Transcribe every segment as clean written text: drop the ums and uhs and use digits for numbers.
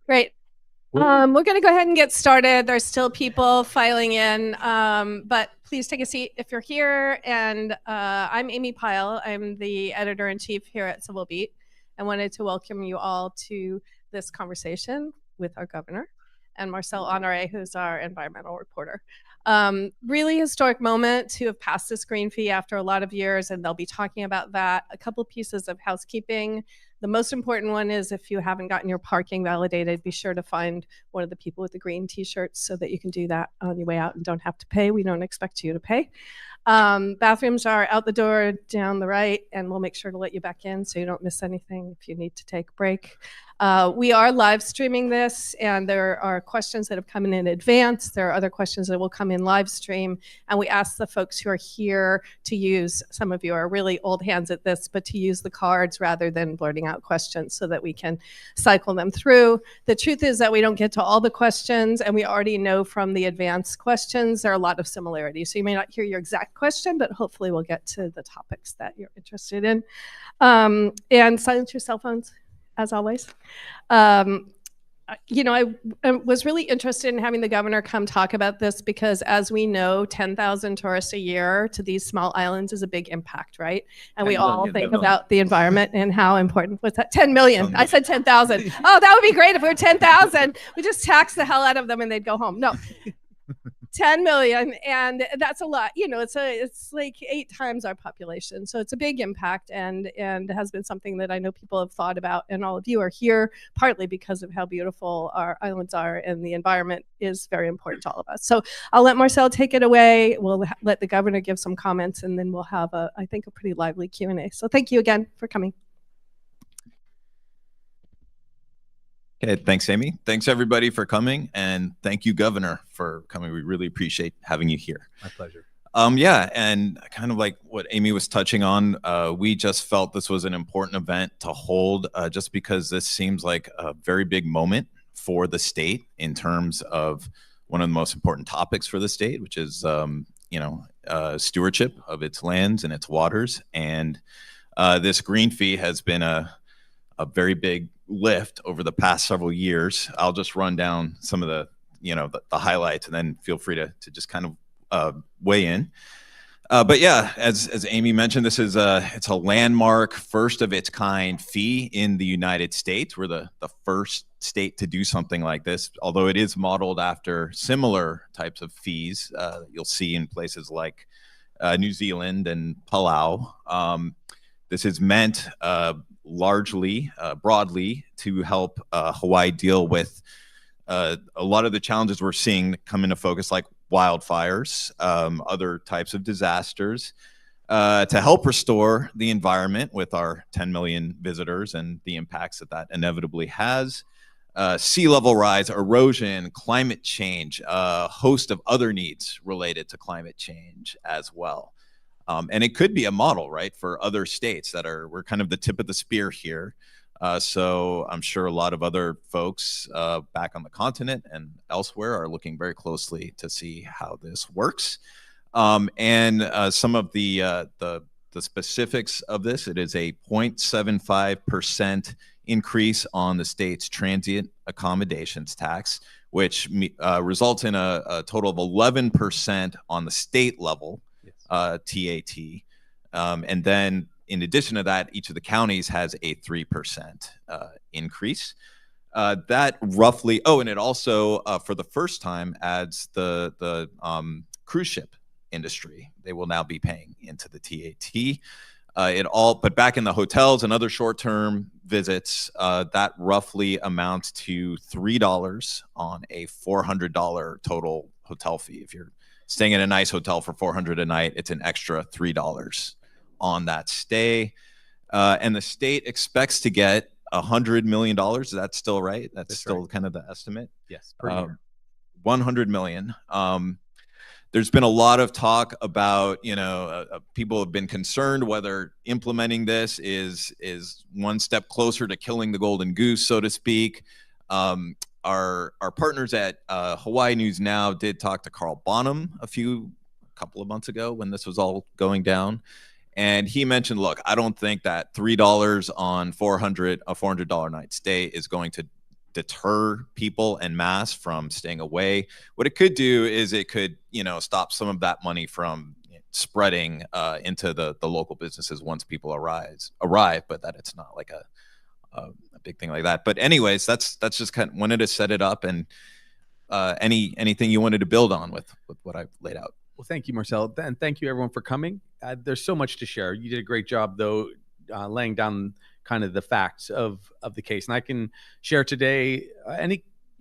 Great. We're going to go ahead and get started. There's still people filing in, but please take a seat if you're here. And I'm Amy Pyle. I'm the editor-in-chief here at Civil Beat. I wanted to welcome you all to this conversation with our governor and Marcel Honoré, who's our environmental reporter. Really historic moment to have passed this green fee after a lot of years, and they'll be talking about that. A couple pieces of housekeeping. The most important one is if you haven't gotten your parking validated, be sure to find one of the people with the green t-shirts so that you can do that on your way out and don't have to pay. We don't expect you to pay. Bathrooms are out the door down the right, and we'll make sure to let you back in so you don't miss anything if you need to take a break. We are live streaming this, and there are questions that have come in advance. There are other questions that will come in live stream, and we ask the folks who are here to use, some of you are really old hands at this, but to use the cards rather than blurting out questions so that we can cycle them through. The truth is that we don't get to all the questions, and we already know from the advanced questions there are a lot of similarities. So you may not hear your exact question, but hopefully we'll get to the topics that you're interested in. And silence your cell phones, as always. You know, I was really interested in having the governor come talk about this because, as we know, 10,000 tourists a year to these small islands is a big impact, right? And we all think about the environment and how important, what's that, 10 million? I said 10,000. Oh, that would be great if we were 10,000. We just tax the hell out of them and they'd go home. No. 10 million, and that's a lot. You know, it's like 8 times our population, so it's a big impact, and has been something that I know people have thought about, and all of you are here partly because of how beautiful our islands are, and the environment is very important to all of us. So I'll let Marcel take it away. We'll let the governor give some comments, and then we'll have I think a pretty lively Q&A. So thank you again for coming. Okay, thanks, Amy. Thanks, everybody, for coming, and thank you, Governor, for coming. We really appreciate having you here. My pleasure. Yeah, and kind of like what Amy was touching on, we just felt this was an important event to hold just because this seems like a very big moment for the state in terms of one of the most important topics for the state, which is, stewardship of its lands and its waters. And this green fee has been a very big lift over the past several years. I'll just run down some of the highlights, and then feel free to just kind of weigh in. But yeah, as Amy mentioned, this is it's a landmark, first of its kind fee in the United States. We're the first state to do something like this, although it is modeled after similar types of fees you'll see in places like New Zealand and Palau. This is meant largely, broadly, to help Hawaii deal with a lot of the challenges we're seeing come into focus, like wildfires, other types of disasters, to help restore the environment with our 10 million visitors and the impacts that inevitably has. Sea level rise, erosion, climate change, a host of other needs related to climate change as well. And it could be a model, right, for other states we're kind of the tip of the spear here. So I'm sure a lot of other folks back on the continent and elsewhere are looking very closely to see how this works. And some of the specifics of this, it is a 0.75% increase on the state's transient accommodations tax, which results in a total of 11% on the state level. TAT. And then in addition to that, each of the counties has a 3% increase. That roughly, and it also, for the first time, adds the cruise ship industry. They will now be paying into the TAT. But back in the hotels and other short-term visits, that roughly amounts to $3 on a $400 total hotel fee. If you're staying in a nice hotel for $400 a night, it's an extra $3 on that stay. And the state expects to get $100 million. Is that still right? That's still right. Kind of the estimate? Yes. Per year. $100 million. There's been a lot of talk about, people have been concerned whether implementing this is one step closer to killing the golden goose, so to speak. Our partners at Hawaii News Now did talk to Carl Bonham a couple of months ago when this was all going down. And he mentioned, look, I don't think that $3 on a $400 night stay is going to deter people en masse from staying away. What it could do is it could, stop some of that money from spreading into the local businesses once people arrive, but that it's not like a big thing like that. But anyways, that's just kind of wanted to set it up, and anything you wanted to build on with what I've laid out. Well, thank you, Marcel, and thank you everyone for coming. There's so much to share. You did a great job, though, laying down kind of the facts of the case, and I can share today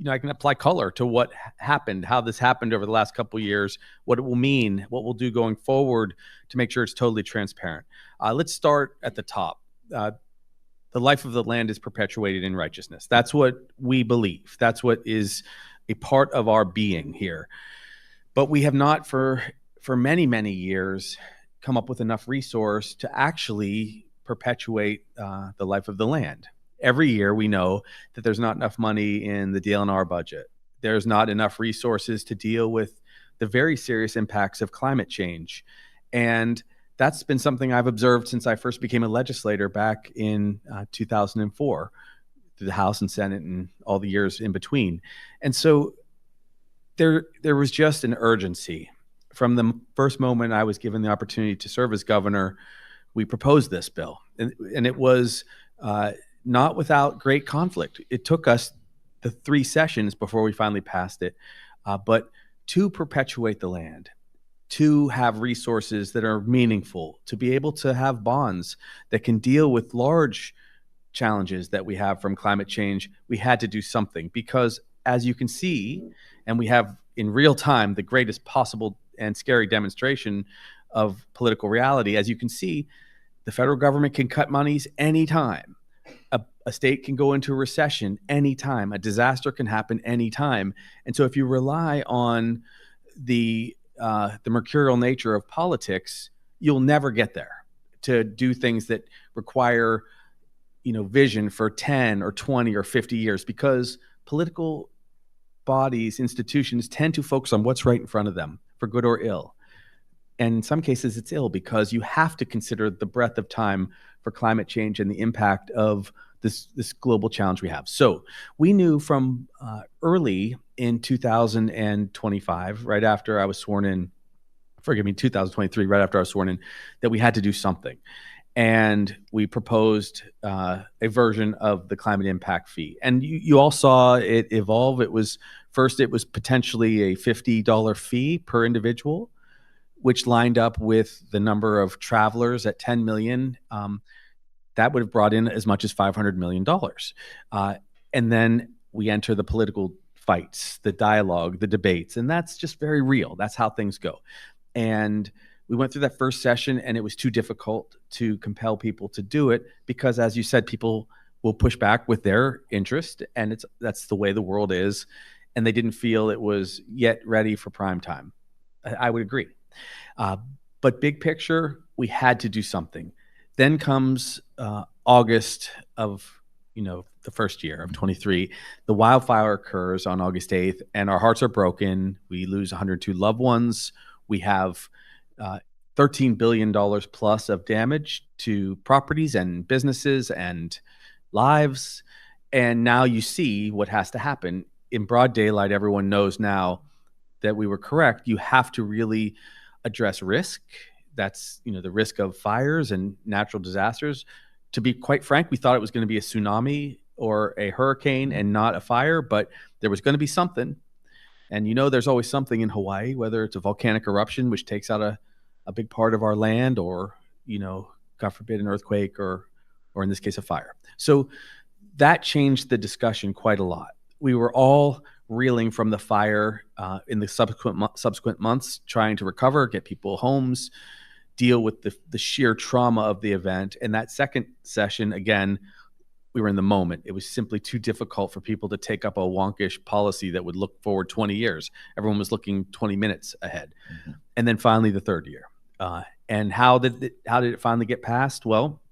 I can apply color to what happened, how this happened over the last couple of years, what it will mean, what we'll do going forward to make sure it's totally transparent. Let's start at the top. The life of the land is perpetuated in righteousness. That's what we believe. That's what is a part of our being here. But we have not for many, many years come up with enough resource to actually perpetuate the life of the land. Every year we know that there's not enough money in the DLNR budget. There's not enough resources to deal with the very serious impacts of climate change. And that's been something I've observed since I first became a legislator back in 2004 through the House and Senate and all the years in between. And so there was just an urgency. From the first moment I was given the opportunity to serve as governor, we proposed this bill. And it was not without great conflict. It took us the 3 sessions before we finally passed it. But to perpetuate the land, to have resources that are meaningful, to be able to have bonds that can deal with large challenges that we have from climate change, we had to do something. Because as you can see, and we have in real time the greatest possible and scary demonstration of political reality, as you can see, the federal government can cut monies anytime. A state can go into a recession anytime. A disaster can happen anytime. And so if you rely on the mercurial nature of politics, you'll never get there to do things that require, vision for 10 or 20 or 50 years, because political bodies, institutions tend to focus on what's right in front of them, for good or ill. And in some cases, it's ill because you have to consider the breadth of time for climate change and the impact of this global challenge we have. So we knew from early in 2025, right after I was sworn in, 2023, right after I was sworn in, that we had to do something. And we proposed a version of the climate impact fee. And you all saw it evolve. It was potentially a $50 fee per individual, which lined up with the number of travelers at 10 million. That would have brought in as much as $500 million. And then we enter the political fights, the dialogue, the debates, and that's just very real. That's how things go. And we went through that first session, and it was too difficult to compel people to do it because, as you said, people will push back with their interest, and that's the way the world is, and they didn't feel it was yet ready for prime time. I would agree. But big picture, we had to do something. Then comes August of the first year of 23. The wildfire occurs on August 8th, and our hearts are broken. We lose 102 loved ones. We have $13 billion plus of damage to properties and businesses and lives. And now you see what has to happen. In broad daylight, everyone knows now that we were correct. You have to really address risk. That's the risk of fires and natural disasters. To be quite frank, we thought it was going to be a tsunami or a hurricane and not a fire, but there was going to be something. And there's always something in Hawaii, whether it's a volcanic eruption, which takes out a big part of our land, or, God forbid, an earthquake, or in this case, a fire. So that changed the discussion quite a lot. We were all reeling from the fire in the subsequent months, trying to recover, get people homes, deal with the sheer trauma of the event. And that second session, again, we were in the moment. It was simply too difficult for people to take up a wonkish policy that would look forward 20 years. Everyone was looking 20 minutes ahead. Mm-hmm. And then finally the third year. And how did it finally get passed? Well,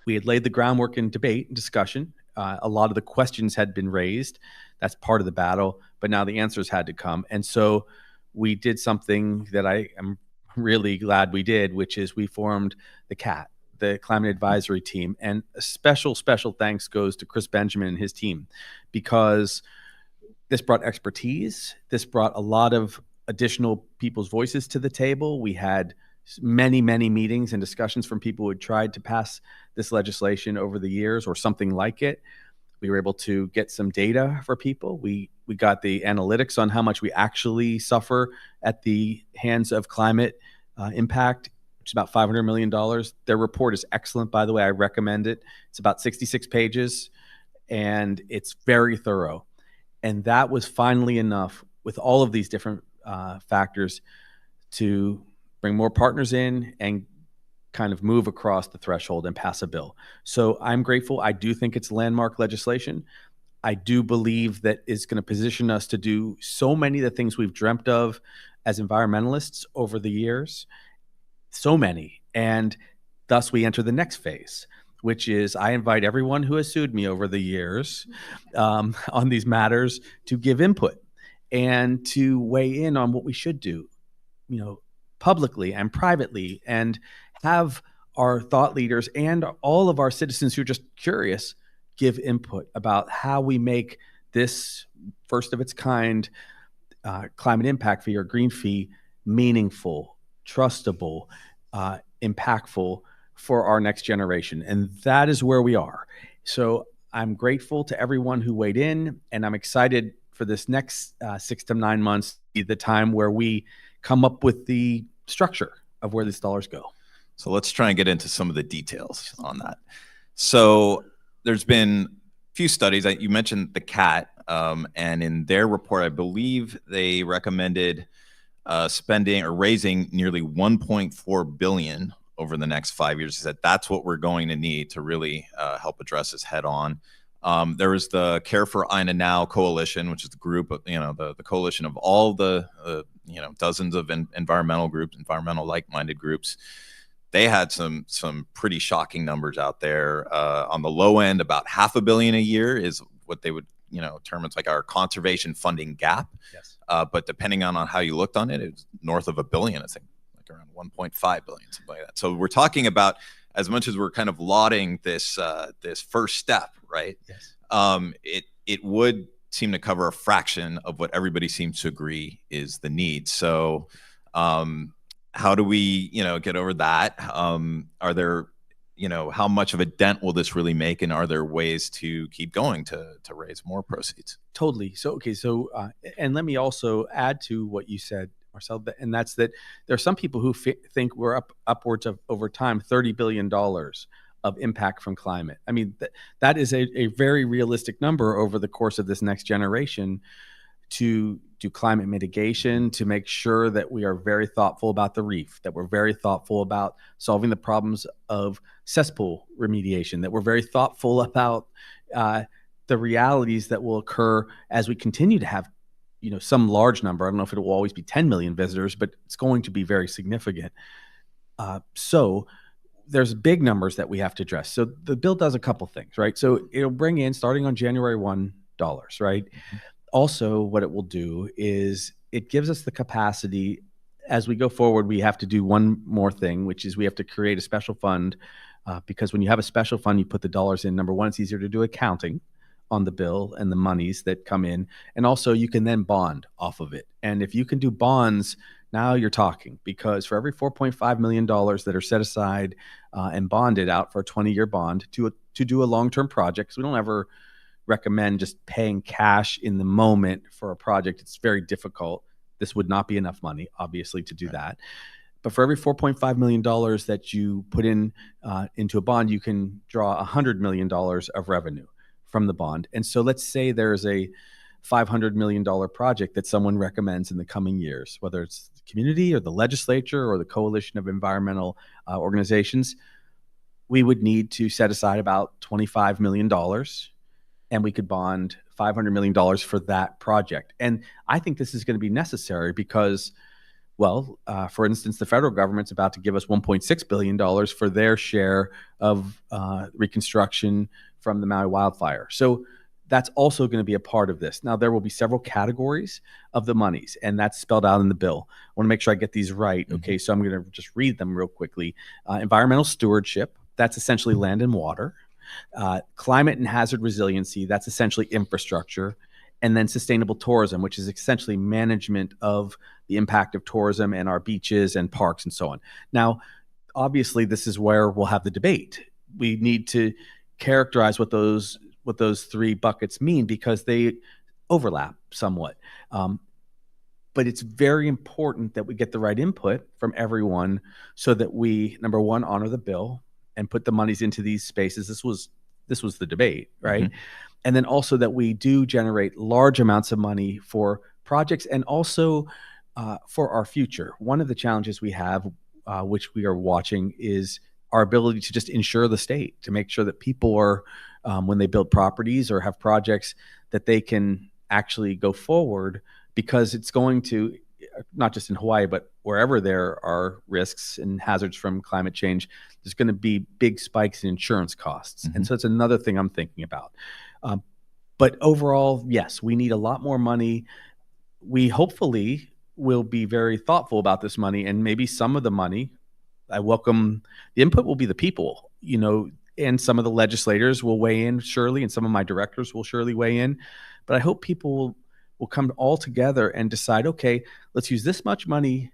we had laid the groundwork in debate and discussion. A lot of the questions had been raised. That's part of the battle, but now the answers had to come. And so we did something that I am really glad we did, which is we formed the CAT, the climate advisory team. And a special thanks goes to Chris Benjamin and his team, because this brought expertise. This brought a lot of additional people's voices to the table. We had many meetings and discussions from people who had tried to pass this legislation over the years or something like it. We were able to get some data for people. We got the analytics on how much we actually suffer at the hands of climate impact, which is about $500 million. Their report is excellent, by the way. I recommend it. It's about 66 pages, and it's very thorough. And that was finally enough, with all of these different factors, to bring more partners in and kind of move across the threshold and pass a bill. So I'm grateful. I do think it's landmark legislation. I do believe that it's going to position us to do so many of the things we've dreamt of as environmentalists over the years, so many. And thus we enter the next phase, which is I invite everyone who has sued me over the years on these matters to give input and to weigh in on what we should do, publicly and privately, and have our thought leaders and all of our citizens who are just curious give input about how we make this first of its kind climate impact fee or green fee meaningful, trustable, impactful for our next generation. And that is where we are. So I'm grateful to everyone who weighed in, and I'm excited for this next 6 to 9 months to be the time where we come up with the structure of where these dollars go. So let's try and get into some of the details on that. So there's been a few studies. You mentioned the CAT, and in their report, I believe they recommended spending or raising nearly $1.4 billion over the next 5 years. They said that's what we're going to need to really help address this head on. There was the Care for Ina Now Coalition, which is the group of, the coalition of all the, dozens of environmental groups, environmental like-minded groups. They had some pretty shocking numbers out there. On the low end, about $500 million a year is what they would, term it's like our conservation funding gap. Yes. But depending on how you looked on it, it's north of $1 billion, I think, like around 1.5 billion, something like that. So we're talking about, as much as we're kind of lauding this this first step, right? Yes. It would seem to cover a fraction of what everybody seems to agree is the need. So how do we, get over that? Are there, how much of a dent will this really make? And are there ways to keep going to raise more proceeds? Totally. So, okay. So, and let me also add to what you said, Marcel, and that's that there are some people who think we're upwards of, over time, $30 billion of impact from climate. I mean, that is a very realistic number over the course of this next generation to do climate mitigation, to make sure that we are very thoughtful about the reef, that we're very thoughtful about solving the problems of cesspool remediation, that we're very thoughtful about the realities that will occur as we continue to have, some large number. I don't know if it will always be 10 million visitors, but it's going to be very significant. So there's big numbers that we have to address. So the bill does a couple things, right? So it'll bring in, starting on January 1, dollars, right? Mm-hmm. Also, what it will do is it gives us the capacity, as we go forward, we have to do one more thing, which is we have to create a special fund, because when you have a special fund, you put the dollars in. Number one, it's easier to do accounting on the bill and the monies that come in. And also you can then bond off of it. And if you can do bonds, now you're talking, because for every $4.5 million that are set aside and bonded out for a 20-year bond to do a long-term project, because we don't ever recommend just paying cash in the moment for a project. It's very difficult. This would not be enough money, obviously, to do that. But for every $4.5 million that you put in into a bond, you can draw $100 million of revenue from the bond. And so let's say there's a $500 million project that someone recommends in the coming years, whether it's the community or the legislature or the coalition of environmental organizations. We would need to set aside about $25 million, and we could bond $500 million for that project. And I think this is going to be necessary because, well, for instance, the federal government's about to give us $1.6 billion for their share of reconstruction from the Maui wildfire. So that's also going to be a part of this. Now, there will be several categories of the monies, and that's spelled out in the bill. I want to make sure I get these right. Okay, so I'm going to just read them real quickly. Environmental stewardship, That's essentially land and water. Climate and hazard resiliency, that's essentially infrastructure. And then sustainable tourism, which is essentially management of the impact of tourism and our beaches and parks and so on. Now, obviously, this is where we'll have the debate. We need to characterize what those three buckets mean because they overlap somewhat. But it's very important that we get the right input from everyone so that we, number one, honor the bill and put the monies into these spaces. This was the debate, right? Mm-hmm. And then also that we do generate large amounts of money for projects and also for our future. One of the challenges we have, which we are watching, is our ability to just insure the state, to make sure that people are, when they build properties or have projects, that they can actually go forward, because it's going to, not just in Hawaii, but wherever there are risks and hazards from climate change, there's going to be big spikes in insurance costs. Mm-hmm. And so it's another thing I'm thinking about. But overall, yes, we need a lot more money. We hopefully will be very thoughtful about this money, and maybe some of the money, I welcome the input, will be the people, and some of the legislators will weigh in surely, and some of my directors will surely weigh in. But I hope people will come all together and decide, okay, let's use this much money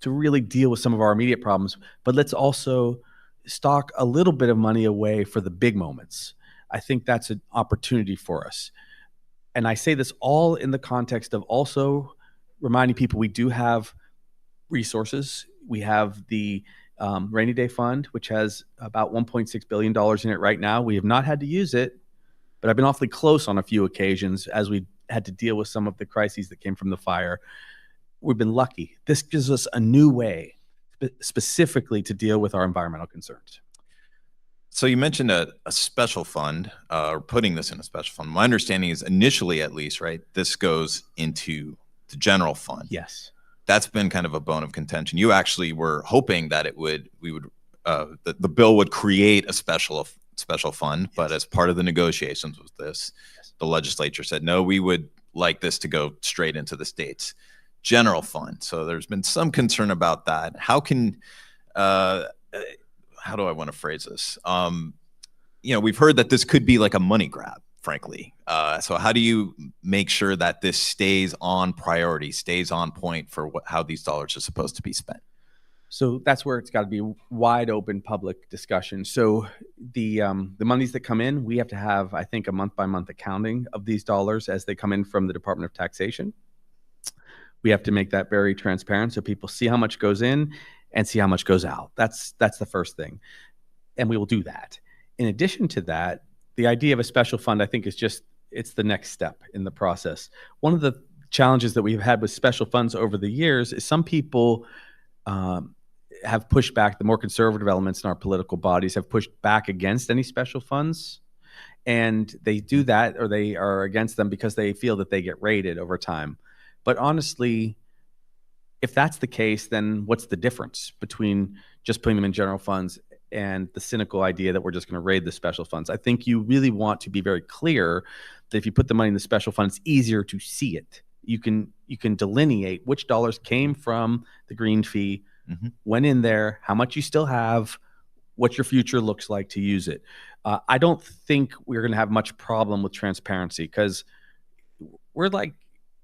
to really deal with some of our immediate problems, but let's also stock a little bit of money away for the big moments. I think that's an opportunity for us. And I say this all in the context of also reminding people we do have resources. We have the Rainy Day Fund, which has about $1.6 billion in it right now. We have not had to use it, but I've been awfully close on a few occasions as we had to deal with some of the crises that came from the fire. We've been lucky. This gives us a new way specifically to deal with our environmental concerns. So you mentioned a special fund, or putting this in a special fund. My understanding is initially, at least, right, this goes into the general fund. Yes. That's been kind of a bone of contention. You actually were hoping that the bill would create a special fund, yes. But as part of the negotiations with this, yes, the legislature said, no, we would like this to go straight into the state's general fund. So there's been some concern about that. How do I want to phrase this? We've heard that this could be like a money grab, frankly. So how do you make sure that this stays on priority, stays on point for how these dollars are supposed to be spent? So that's where it's got to be wide open public discussion. So the monies that come in, we have to have, I think, a month-by-month accounting of these dollars as they come in from the Department of Taxation. We have to make that very transparent so people see how much goes in and see how much goes out. That's the first thing. And we will do that. In addition to that, the idea of a special fund, I think, it's the next step in the process. One of the challenges that we've had with special funds over the years is some people have pushed back, the more conservative elements in our political bodies have pushed back against any special funds. And they do that, or they are against them because they feel that they get raided over time. But honestly, if that's the case, then what's the difference between just putting them in general funds and the cynical idea that we're just going to raid the special funds? I think you really want to be very clear that if you put the money in the special fund, it's easier to see it. You can delineate which dollars came from the green fee, mm-hmm, went in there, how much you still have, what your future looks like to use it. I don't think we're going to have much problem with transparency, because we're like,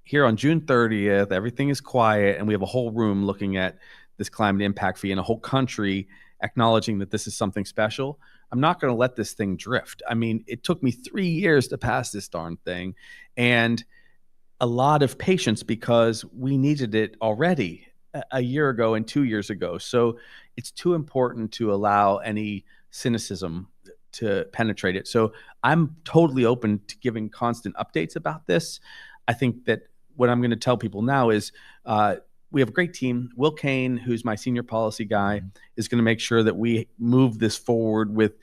here on June 30th, everything is quiet, and we have a whole room looking at this climate impact fee and a whole country acknowledging that this is something special. I'm not going to let this thing drift. I mean, it took me 3 years to pass this darn thing, and a lot of patience, because we needed it already a year ago and 2 years ago. So it's too important to allow any cynicism to penetrate it. So I'm totally open to giving constant updates about this. I think that what I'm going to tell people now is we have a great team. Will Kane, who's my senior policy guy, is going to make sure that we move this forward with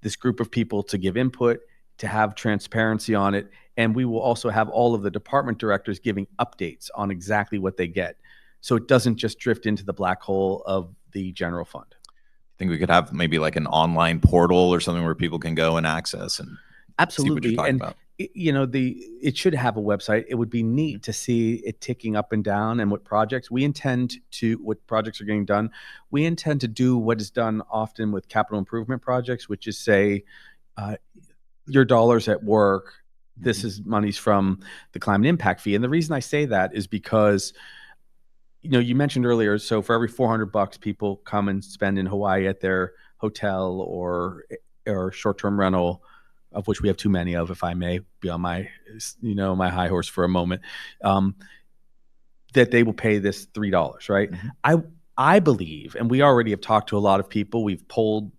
this group of people to give input, to have transparency on it. And we will also have all of the department directors giving updates on exactly what they get, so it doesn't just drift into the black hole of the general fund. I think we could have maybe like an online portal or something where people can go and access and absolutely. see what you're talking about. it should have a website. It would be neat to see it ticking up and down and what projects are getting done. We intend to do what is done often with capital improvement projects, which is say, your dollars at work, this is monies from the climate impact fee. And the reason I say that is because, you mentioned earlier, so for every $400 people come and spend in Hawaii at their hotel or short-term rental, of which we have too many of, if I may be on my, my high horse for a moment, that they will pay this $3, right? I believe, and we already have talked to a lot of people, we've polled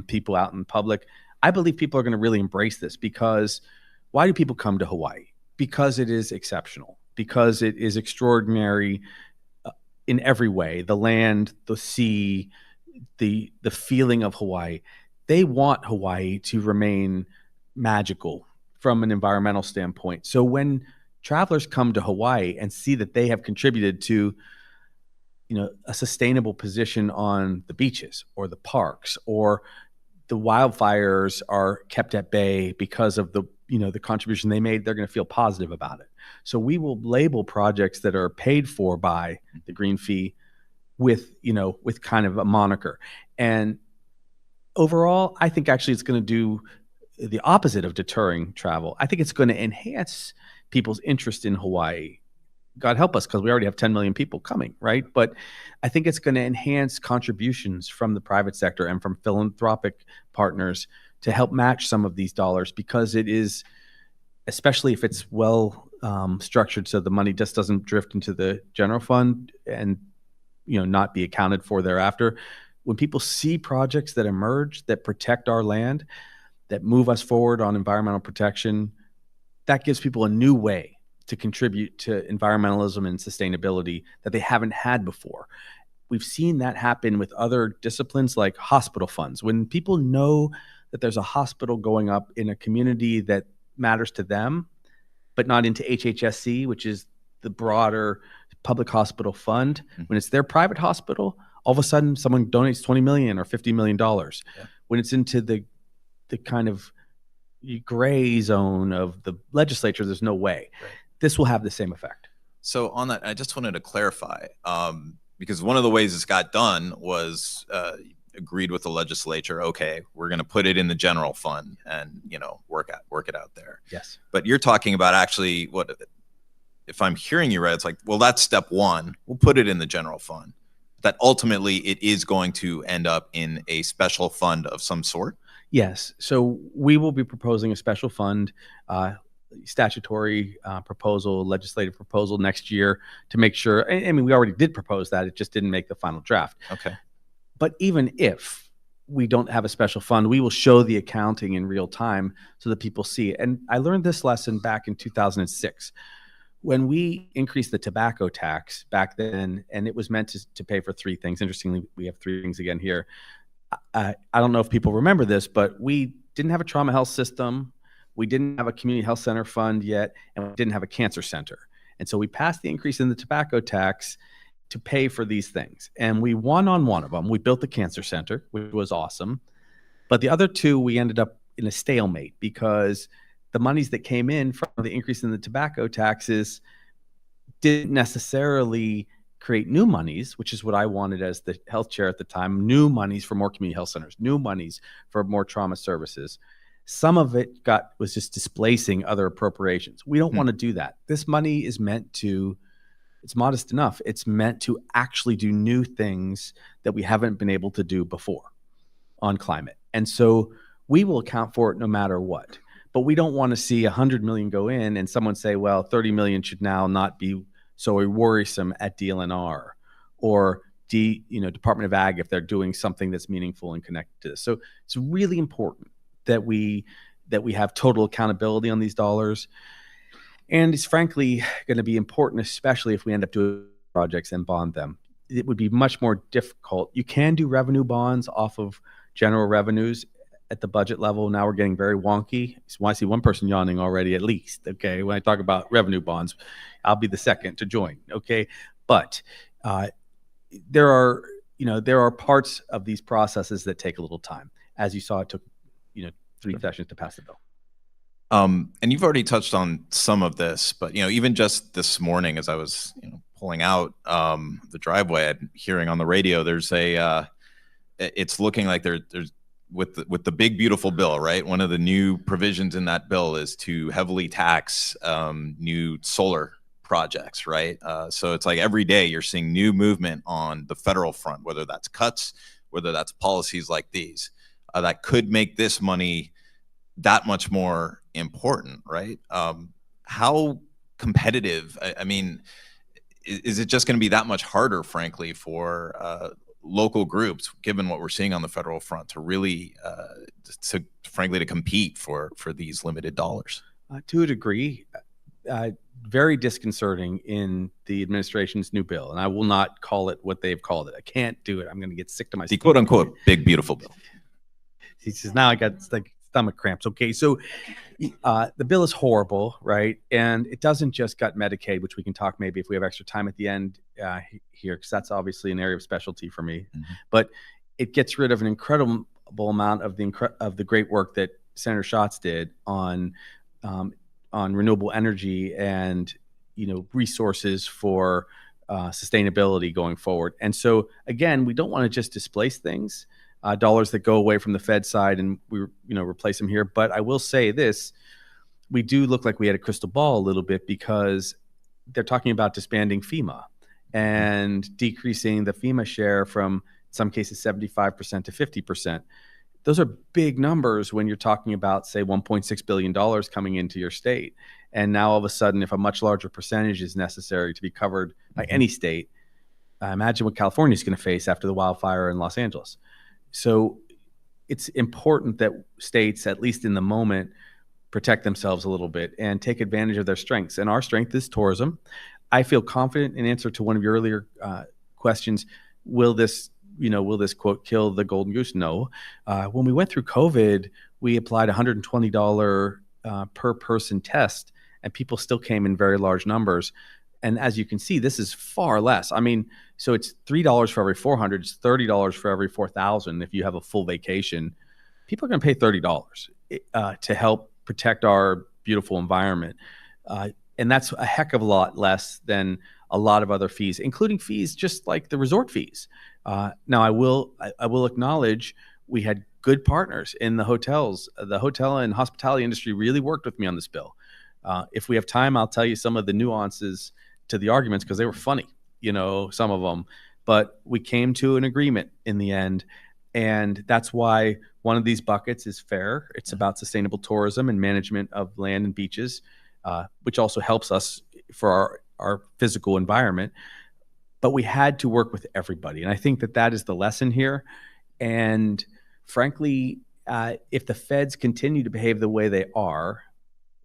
people out in public. I believe people are going to really embrace this, because why do people come to Hawaii? Because it is exceptional, because it is extraordinary in every way. The land, the sea, the feeling of Hawaii. They want Hawaii to remain magical from an environmental standpoint. So when travelers come to Hawaii and see that they have contributed to, a sustainable position on the beaches or the parks, or the wildfires are kept at bay because of the contribution they made, they're going to feel positive about it. So we will label projects that are paid for by the green fee with kind of a moniker. And overall, I think actually it's going to do the opposite of deterring travel. I think it's going to enhance people's interest in Hawaii. God help us, because we already have 10 million people coming, right? But I think it's going to enhance contributions from the private sector and from philanthropic partners to help match some of these dollars, because it is, especially if it's well structured so the money just doesn't drift into the general fund and not be accounted for thereafter. When people see projects that emerge that protect our land, that move us forward on environmental protection, that gives people a new way to contribute to environmentalism and sustainability that they haven't had before. We've seen that happen with other disciplines like hospital funds. When people know that there's a hospital going up in a community that matters to them, but not into HHSC, which is the broader public hospital fund, when it's their private hospital, all of a sudden someone donates $20 million or $50 million. When it's into the kind of gray zone of the legislature, there's no way. This will have the same effect. So on that, I just wanted to clarify, because one of the ways this got done was agreed with the legislature. Okay, we're going to put it in the general fund and work it out there. Yes. But you're talking about actually what, if I'm hearing you right, it's like, well, that's step one. We'll put it in the general fund. That ultimately it is going to end up in a special fund of some sort. Yes. So we will be proposing a special fund, statutory proposal, legislative proposal next year to make sure. I mean, we already did propose that. It just didn't make the final draft. Okay. But even if we don't have a special fund, we will show the accounting in real time so that people see it. And I learned this lesson back in 2006 when we increased the tobacco tax back then, and it was meant to pay for three things. Interestingly, we have three things again here. I don't know if people remember this, but we didn't have a trauma health system. We didn't have a community health center fund yet, and we didn't have a cancer center. And so we passed the increase in the tobacco tax to pay for these things. And we won on one of them. We built the cancer center, which was awesome. But the other two, we ended up in a stalemate because the monies that came in from the increase in the tobacco taxes didn't necessarily create new monies, which is what I wanted as the health chair at the time, new monies for more community health centers, new monies for more trauma services. Some of it was just displacing other appropriations. We don't want to do that. This money is meant to, it's modest enough. It's meant to actually do new things that we haven't been able to do before on climate. And so we will account for it no matter what. But we don't want to see 100 million go in and someone say, well, 30 million should now not be so worrisome at DLNR or Department of Ag if they're doing something that's meaningful and connected to this. So it's really important that we have total accountability on these dollars. And it's frankly going to be important, especially if we end up doing projects and bond them. It would be much more difficult. You can do revenue bonds off of general revenues at the budget level. Now we're getting very wonky. So I see one person yawning already, at least. Okay, when I talk about revenue bonds, I'll be the second to join. Okay, but there are parts of these processes that take a little time. As you saw, it took 3 sessions to pass the bill. And you've already touched on some of this, but even just this morning, as I was pulling out the driveway, I'm hearing on the radio, it's looking like there's with the big beautiful bill, right? One of the new provisions in that bill is to heavily tax new solar projects, right? So it's like every day you're seeing new movement on the federal front, whether that's cuts, whether that's policies like these that could make this money that much more important, right? How competitive? I mean, is it just going to be that much harder, frankly, for local groups, given what we're seeing on the federal front, to really, frankly, to compete for these limited dollars? To a degree, very disconcerting in the administration's new bill, and I will not call it what they've called it. I can't do it. I'm going to get sick to my the quote unquote big beautiful bill. He says, now I got like stomach cramps. Okay, so the bill is horrible, right? And it doesn't just gut Medicaid, which we can talk maybe if we have extra time at the end here, because that's obviously an area of specialty for me. Mm-hmm. But it gets rid of an incredible amount of the great work that Senator Schatz did on renewable energy and resources for sustainability going forward. And so again, we don't want to just displace things. Dollars that go away from the Fed side and we replace them here. But I will say this, we do look like we had a crystal ball a little bit, because they're talking about disbanding FEMA and decreasing the FEMA share from, in some cases, 75% to 50%. Those are big numbers when you're talking about, say, $1.6 billion coming into your state. And now all of a sudden, if a much larger percentage is necessary to be covered by any state, imagine what California is going to face after the wildfire in Los Angeles. So it's important that states, at least in the moment, protect themselves a little bit and take advantage of their strengths. And our strength is tourism. I feel confident, in answer to one of your earlier questions, will this quote kill the golden goose? No. When we went through COVID, we applied $120 per person test, and people still came in very large numbers. And as you can see, this is far less. I mean, so it's $3 for every 400, it's $30 for every 4,000 if you have a full vacation. People are going to pay $30 to help protect our beautiful environment. And that's a heck of a lot less than a lot of other fees, including fees just like the resort fees. Now, I will acknowledge we had good partners in the hotels. The hotel and hospitality industry really worked with me on this bill. If we have time, I'll tell you some of the nuances to the arguments, because they were funny, some of them. But we came to an agreement in the end. And that's why one of these buckets is fair. It's about sustainable tourism and management of land and beaches, which also helps us for our physical environment. But we had to work with everybody. And I think that is the lesson here. And frankly, if the feds continue to behave the way they are,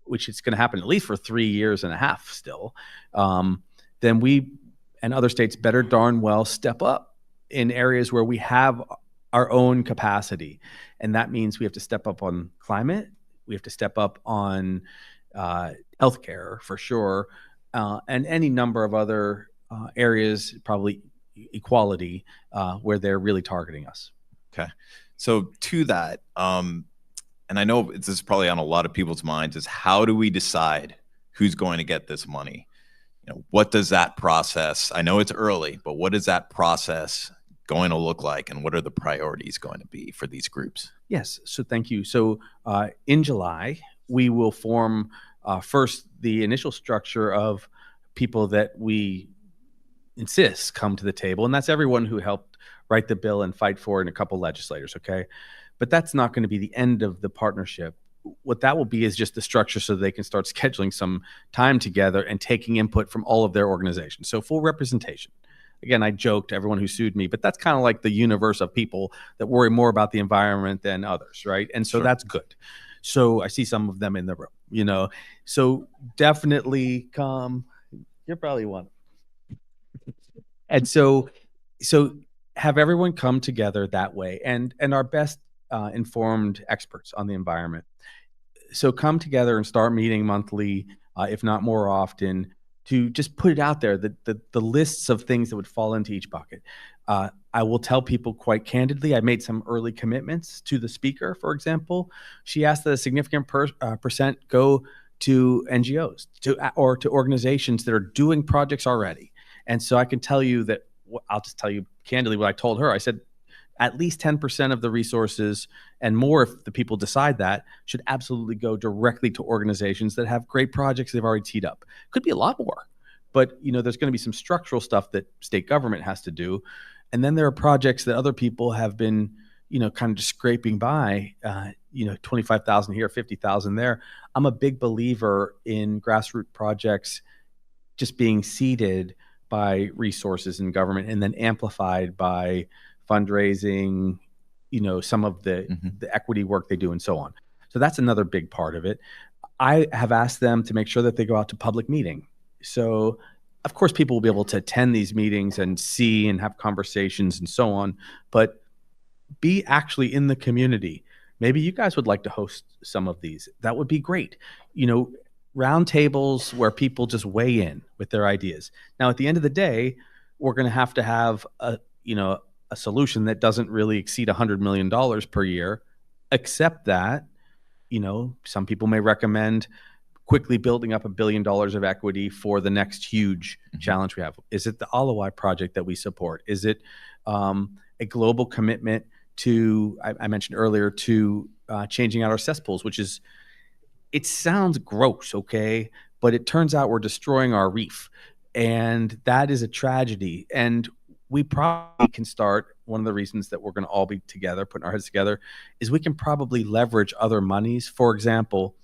which is going to happen at least for 3.5 years still, then we and other states better darn well step up in areas where we have our own capacity. And that means we have to step up on climate. We have to step up on healthcare for sure, and any number of other areas, probably equality, where they're really targeting us. Okay. So to that, and I know this is probably on a lot of people's minds, is how do we decide who's going to get this money? What does that process, I know it's early, but what is that process going to look like, and what are the priorities going to be for these groups? Yes. So thank you. So in July, we will form first the initial structure of people that we insist come to the table. And that's everyone who helped write the bill and fight for it, and a couple legislators. Okay. But that's not going to be the end of the partnership. What that will be is just the structure so they can start scheduling some time together and taking input from all of their organizations. So full representation. Again, I joked, everyone who sued me, but that's kind of like the universe of people that worry more about the environment than others, right? And so That's good. So I see some of them in the room, So definitely come. You're probably one. And so have everyone come together that way, and our best informed experts on the environment. So come together and start meeting monthly, if not more often, to just put it out there, the lists of things that would fall into each bucket. I will tell people quite candidly, I made some early commitments to the speaker. For example, she asked that a significant percent go to NGOs or to organizations that are doing projects already. And so I can tell you that, I'll just tell you candidly what I told her. I said, at least 10% of the resources and more, if the people decide that, should absolutely go directly to organizations that have great projects they've already teed up. Could be a lot more, but there's going to be some structural stuff that state government has to do. And then there are projects that other people have been, kind of just scraping by, 25,000 here, 50,000 there. I'm a big believer in grassroots projects just being seeded by resources in government and then amplified by fundraising, some of the equity work they do and so on. So that's another big part of it. I have asked them to make sure that they go out to public meeting. So of course, people will be able to attend these meetings and see and have conversations and so on, but be actually in the community. Maybe you guys would like to host some of these. That would be great. Round tables where people just weigh in with their ideas. Now, at the end of the day, we're going to have a solution that doesn't really exceed $100 million per year, except that, some people may recommend quickly building up $1 billion of equity for the next huge challenge we have. Is it the Alawai project that we support? Is it a global commitment to, I mentioned earlier, to changing out our cesspools, which is, it sounds gross, okay? But it turns out we're destroying our reef. And that is a tragedy. And we probably can start, one of the reasons that we're going to all be together, putting our heads together, is we can probably leverage other monies. For example,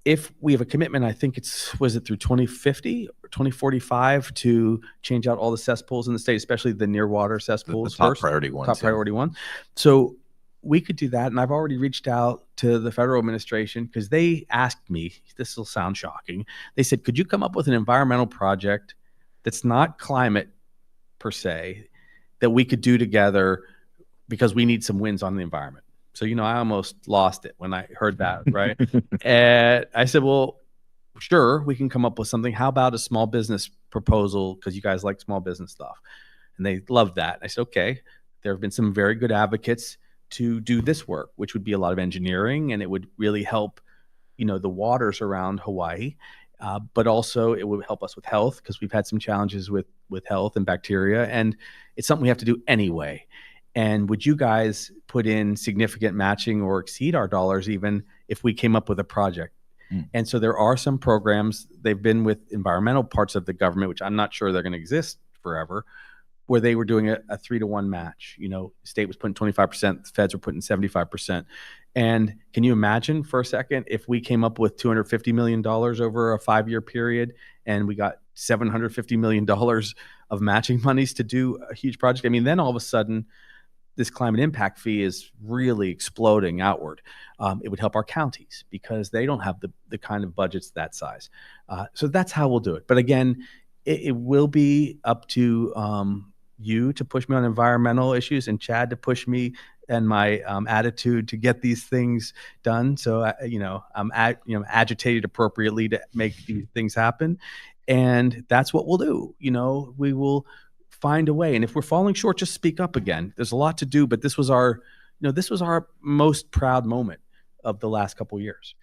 if we have a commitment, I think was it through 2050 or 2045 to change out all the cesspools in the state, especially the near water cesspools. The top priority ones. Top priority one. So we could do that. And I've already reached out to the federal administration because they asked me, this will sound shocking. They said, could you come up with an environmental project that's not climate per se, that we could do together because we need some wins on the environment? So, I almost lost it when I heard that, right? And I said, well, sure, we can come up with something. How about a small business proposal? Because you guys like small business stuff. And they loved that. I said, okay, there have been some very good advocates to do this work, which would be a lot of engineering, and it would really help, the waters around Hawaii. But also it would help us with health because we've had some challenges with health and bacteria. And it's something we have to do anyway. And would you guys put in significant matching or exceed our dollars even if we came up with a project? And so there are some programs, they've been with environmental parts of the government, which I'm not sure they're going to exist forever, where they were doing a 3-to-1 match. The state was putting 25%, the feds were putting 75%. And can you imagine for a second if we came up with $250 million over a 5-year period and we got $750 million of matching monies to do a huge project? I mean, then all of a sudden, this climate impact fee is really exploding outward. It would help our counties because they don't have the kind of budgets that size. So that's how we'll do it. But again, it will be up to you to push me on environmental issues and Chad to push me and my attitude to get these things done. So, I'm agitated appropriately to make these things happen. And that's what we'll do. We will find a way. And if we're falling short, just speak up again. There's a lot to do, but this was our most proud moment of the last couple of years.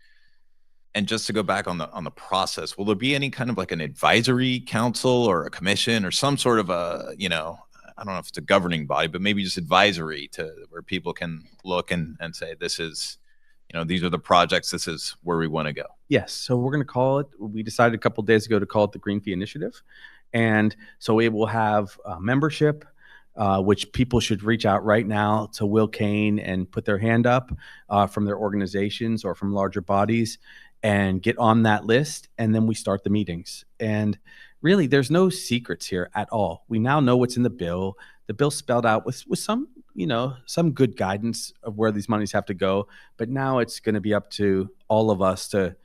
And just to go back on the process, will there be any kind of like an advisory council or a commission or some sort of a, I don't know if it's a governing body, but maybe just advisory to where people can look and say, this is, these are the projects, this is where we want to go? Yes. So we're going to call it, we decided a couple of days ago to call it the Green Fee Initiative. And so it will have membership, which people should reach out right now to Will Kane and put their hand up from their organizations or from larger bodies and get on that list. And then we start the meetings. And really, there's no secrets here at all. We now know what's in the bill. The bill spelled out with some, some good guidance of where these monies have to go. But now it's going to be up to all of us to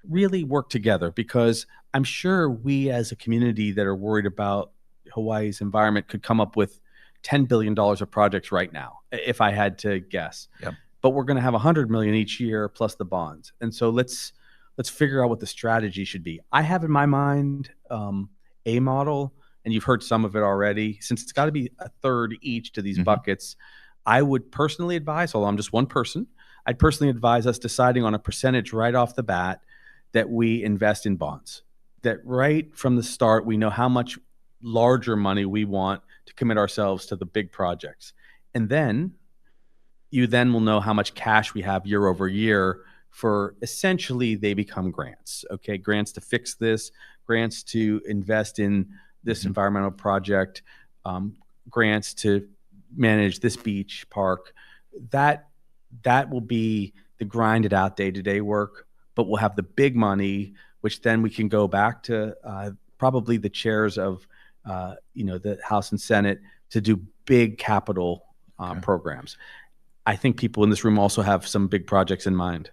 really work together, because I'm sure we as a community that are worried about Hawaii's environment could come up with $10 billion of projects right now, if I had to guess. Yep. But we're going to have $100 million each year plus the bonds. And so let's figure out what the strategy should be. I have in my mind A model, and you've heard some of it already, since it's got to be a third each to these buckets, I would personally advise, although I'm just one person, I'd personally advise us deciding on a percentage right off the bat that we invest in bonds. That right from the start, we know how much larger money we want to commit ourselves to the big projects. And then you then will know how much cash we have year over year for essentially they become grants. Okay, grants to fix this, grants to invest in this environmental project, grants to manage this beach park. That will be the grinded out day-to-day work, but we'll have the big money, which then we can go back to probably the chairs of the House and Senate to do big capital programs. I think people in this room also have some big projects in mind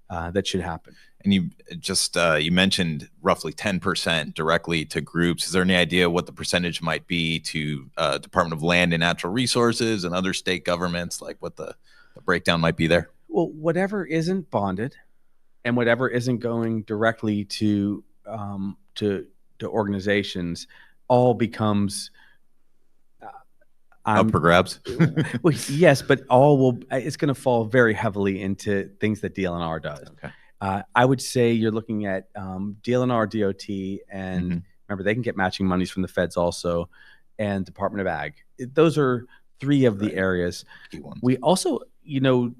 that should happen. And you just you mentioned roughly 10% directly to groups. Is there any idea what the percentage might be to Department of Land and Natural Resources and other state governments? Like what the breakdown might be there? Well, whatever isn't bonded, and whatever isn't going directly to organizations, all becomes up for grabs. Well, yes, but it's going to fall very heavily into things that DLNR does. Okay. I would say you're looking at DLNR, DOT, and remember they can get matching monies from the feds also, and Department of Ag. Those are three of the areas. We also,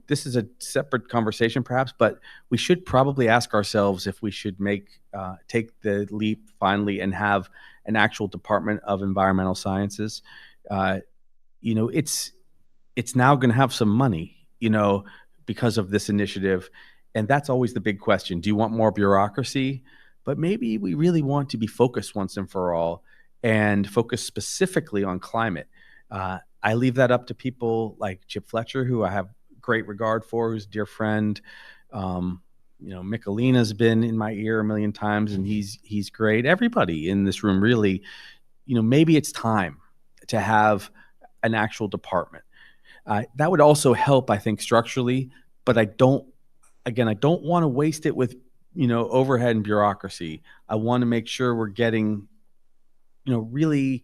this is a separate conversation perhaps, but we should probably ask ourselves if we should take the leap finally and have an actual Department of Environmental Sciences. It's now going to have some money, because of this initiative. And that's always the big question. Do you want more bureaucracy? But maybe we really want to be focused once and for all and focus specifically on climate. I leave that up to people like Chip Fletcher, who I have great regard for, who's a dear friend. Michelina's been in my ear a million times, and he's great. Everybody in this room really, maybe it's time to have an actual department. That would also help, I think, structurally, but I don't want to waste it with, overhead and bureaucracy. I want to make sure we're getting, really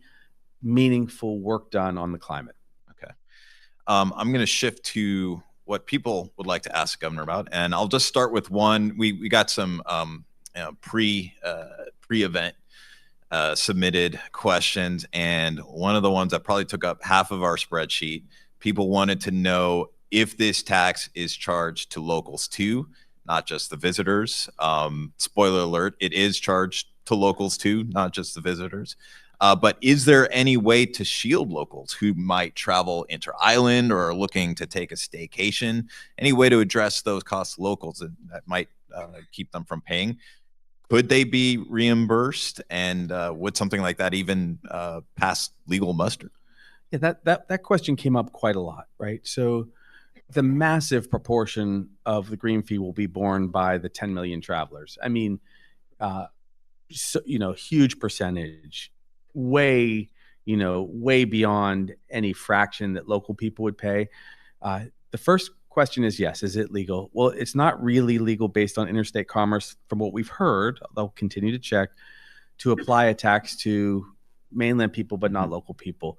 meaningful work done on the climate. Okay. I'm going to shift to what people would like to ask the governor about, and I'll just start with one. We got some pre-event submitted questions, and one of the ones that probably took up half of our spreadsheet, people wanted to know if this tax is charged to locals too, not just the visitors. Spoiler alert, it is charged to locals too, not just the visitors. But is there any way to shield locals who might travel inter-island or are looking to take a staycation? Any way to address those costs to locals that might keep them from paying? Could they be reimbursed, and would something like that even pass legal muster? Yeah, that question came up quite a lot, right? So the massive proportion of the green fee will be borne by the 10 million travelers. I mean, huge percentage, way beyond any fraction that local people would pay. The first question is, yes, is it legal? Well, it's not really legal based on interstate commerce from what we've heard. They'll continue to check to apply a tax to mainland people, but not local people.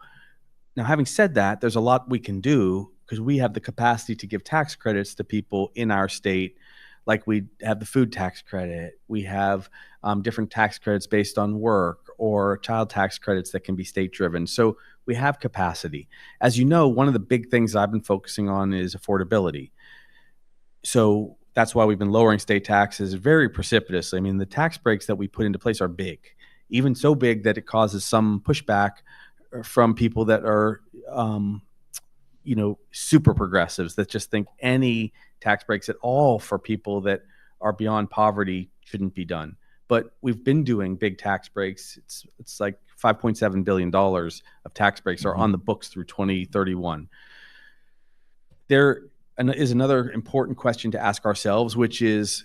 Now, having said that, there's a lot we can do because we have the capacity to give tax credits to people in our state. Like we have the food tax credit. We have different tax credits based on work or child tax credits that can be state driven. So we have capacity. As you know, one of the big things I've been focusing on is affordability. So that's why we've been lowering state taxes very precipitously. I mean, the tax breaks that we put into place are big, even so big that it causes some pushback from people that are, super progressives that just think any tax breaks at all for people that are beyond poverty shouldn't be done. But we've been doing big tax breaks. It's like $5.7 billion of tax breaks are on the books through 2031. There is another important question to ask ourselves, which is,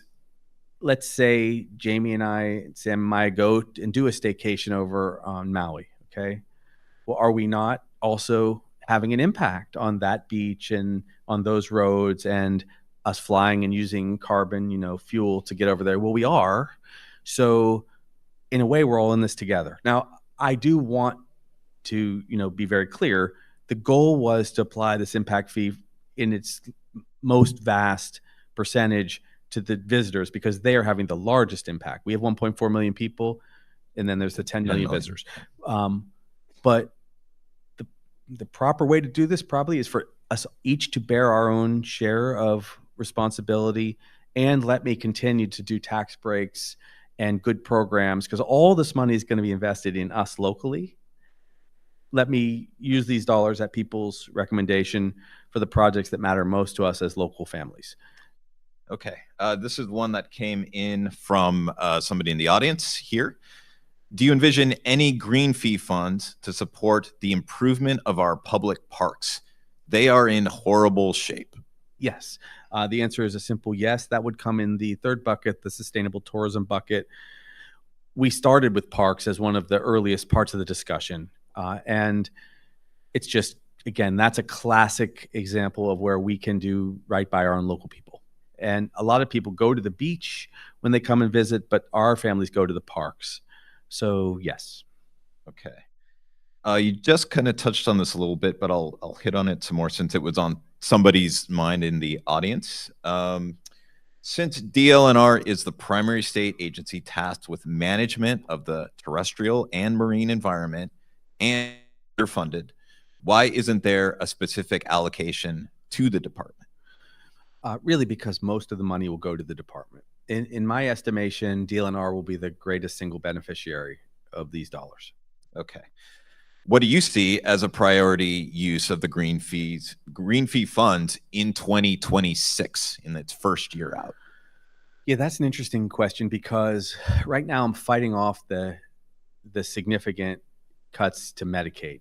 let's say Jamie and I, Sam and I go and do a staycation over on Maui, okay? Well, are we not also having an impact on that beach and on those roads and us flying and using carbon, fuel to get over there? Well, we are. So in a way, we're all in this together. Now, I do want to, be very clear. The goal was to apply this impact fee in its most vast percentage to the visitors because they are having the largest impact. We have 1.4 million people, and then there's the 10 million visitors. But the proper way to do this probably is for us each to bear our own share of responsibility, and let me continue to do tax breaks and good programs, because all this money is going to be invested in us locally. Let me use these dollars at people's recommendation for the projects that matter most to us as local families. Okay. This is one that came in from somebody in the audience here. Do you envision any green fee funds to support the improvement of our public parks? They are in horrible shape. Yes. The answer is a simple yes. That would come in the third bucket, the sustainable tourism bucket. We started with parks as one of the earliest parts of the discussion. And it's just, again, that's a classic example of where we can do right by our own local people. And a lot of people go to the beach when they come and visit, but our families go to the parks. So yes. Okay. You just kind of touched on this a little bit, but I'll hit on it some more since it was on somebody's mind in the audience. Since DLNR is the primary state agency tasked with management of the terrestrial and marine environment and they're funded, why isn't there a specific allocation to the department? Really, because most of the money will go to the department. In my estimation, DLNR will be the greatest single beneficiary of these dollars. Okay. What do you see as a priority use of the green fee funds in 2026 in its first year out? Yeah, that's an interesting question, because right now I'm fighting off the significant cuts to Medicaid.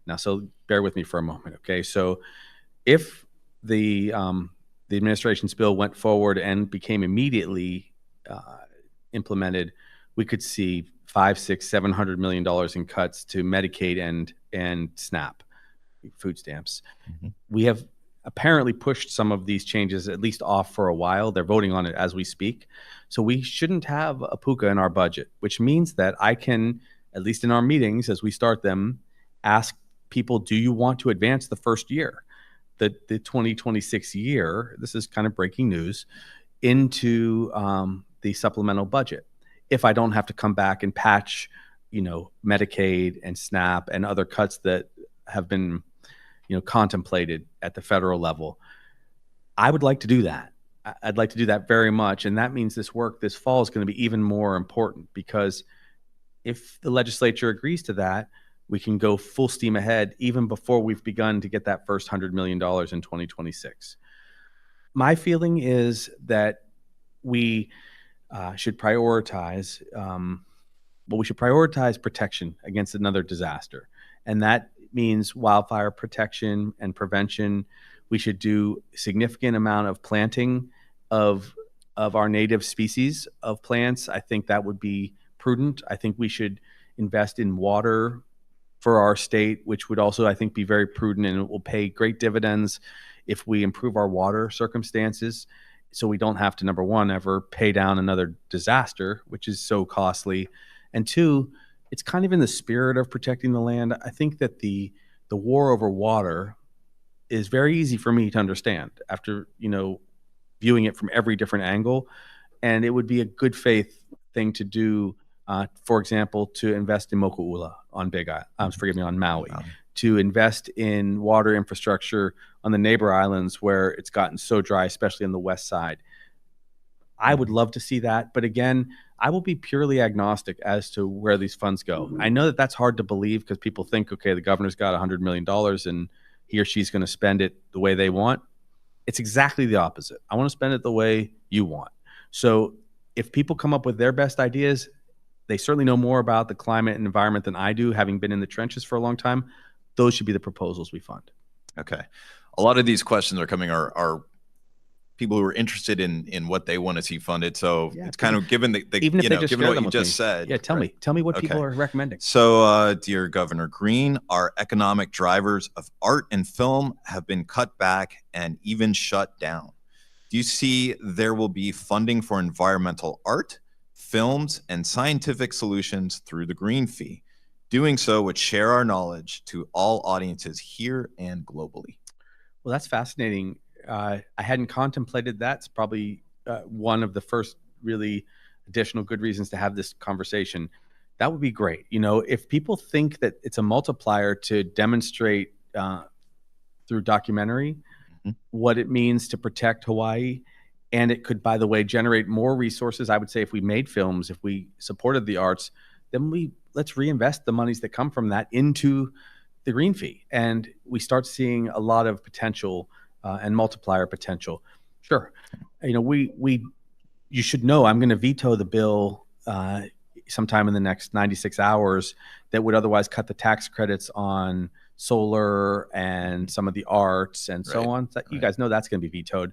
Now, so bear with me for a moment, okay? So if the administration's bill went forward and became immediately implemented, we could see $500, $600, $700 million in cuts to Medicaid and SNAP, food stamps. Mm-hmm. We have apparently pushed some of these changes at least off for a while. They're voting on it as we speak. So we shouldn't have a puka in our budget, which means that I can, at least in our meetings as we start them, ask people, do you want to advance the first year? The 2026 year, this is kind of breaking news, into the supplemental budget. If I don't have to come back and patch, Medicaid and SNAP and other cuts that have been, contemplated at the federal level, I would like to do that. I'd like to do that very much. And that means this work this fall is going to be even more important, because if the legislature agrees to that, we can go full steam ahead even before we've begun to get that first $100 million in 2026. My feeling is that we should prioritize, protection against another disaster. And that means wildfire protection and prevention. We should do a significant amount of planting of our native species of plants. I think that would be prudent. I think we should invest in water for our state, which would also, I think, be very prudent, and it will pay great dividends if we improve our water circumstances, so we don't have to, number one, ever pay down another disaster, which is so costly. And two, it's kind of in the spirit of protecting the land. I think that the war over water is very easy for me to understand after, viewing it from every different angle. And it would be a good faith thing to do, for example, to invest in Moku'ula on on Maui, to invest in water infrastructure on the neighbor islands where it's gotten so dry, especially on the west side. I would love to see that. But again, I will be purely agnostic as to where these funds go. I know that that's hard to believe, because people think, okay, the governor's got $100 million and he or she's going to spend it the way they want. It's exactly the opposite. I want to spend it the way you want. So if people come up with their best ideas, they certainly know more about the climate and environment than I do, having been in the trenches for a long time. Those should be the proposals we fund. Okay. A lot of these questions are coming are people who are interested in what they want to see funded. So it's kind of given even if they just given what you just said. Yeah, tell me what people are recommending. So, dear Governor Green, our economic drivers of art and film have been cut back and even shut down. Do you see there will be funding for environmental art, films, and scientific solutions through the green fee. Doing so would share our knowledge to all audiences here and globally. Well, that's fascinating. I hadn't contemplated that. It's probably one of the first really additional good reasons to have this conversation. That would be great. If people think that it's a multiplier to demonstrate through documentary what it means to protect Hawaii, and it could, by the way, generate more resources. I would say if we made films, if we supported the arts, then let's reinvest the monies that come from that into the green fee, and we start seeing a lot of potential and multiplier potential. Sure, you should know I'm going to veto the bill sometime in the next 96 hours that would otherwise cut the tax credits on solar and some of the arts and so on. You guys know that's going to be vetoed,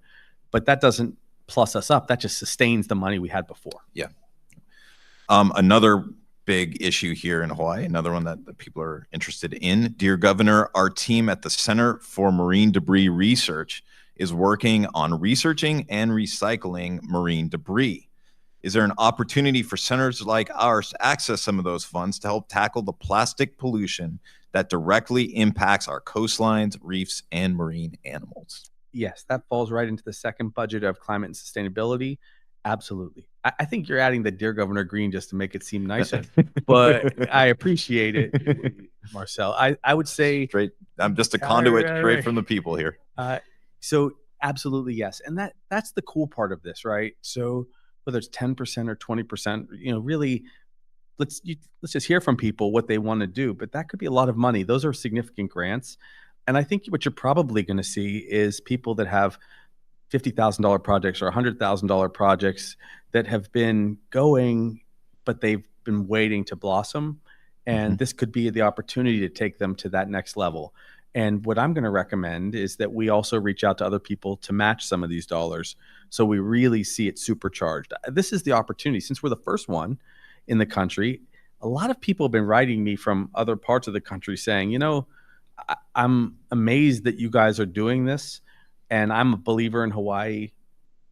but that doesn't plus us up. That just sustains the money we had before. Yeah. Another big issue here in Hawaii, another one that people are interested in. Dear Governor, our team at the Center for Marine Debris Research is working on researching and recycling marine debris. Is there an opportunity for centers like ours to access some of those funds to help tackle the plastic pollution that directly impacts our coastlines, reefs, and marine animals? Yes, that falls right into the second budget of climate and sustainability. Absolutely. I think you're adding the Dear Governor Green just to make it seem nicer, but I appreciate it, Marcel. I would say I'm just a conduit straight from the people here. So absolutely yes, and that's the cool part of this, right? So whether it's 10% or 20%, really, let's just hear from people what they want to do. But that could be a lot of money. Those are significant grants. And I think what you're probably going to see is people that have $50,000 projects or $100,000 projects that have been going, but they've been waiting to blossom. And this could be the opportunity to take them to that next level. And what I'm going to recommend is that we also reach out to other people to match some of these dollars so we really see it supercharged. This is the opportunity. Since we're the first one in the country, a lot of people have been writing me from other parts of the country saying, I'm amazed that you guys are doing this, and I'm a believer in Hawaii.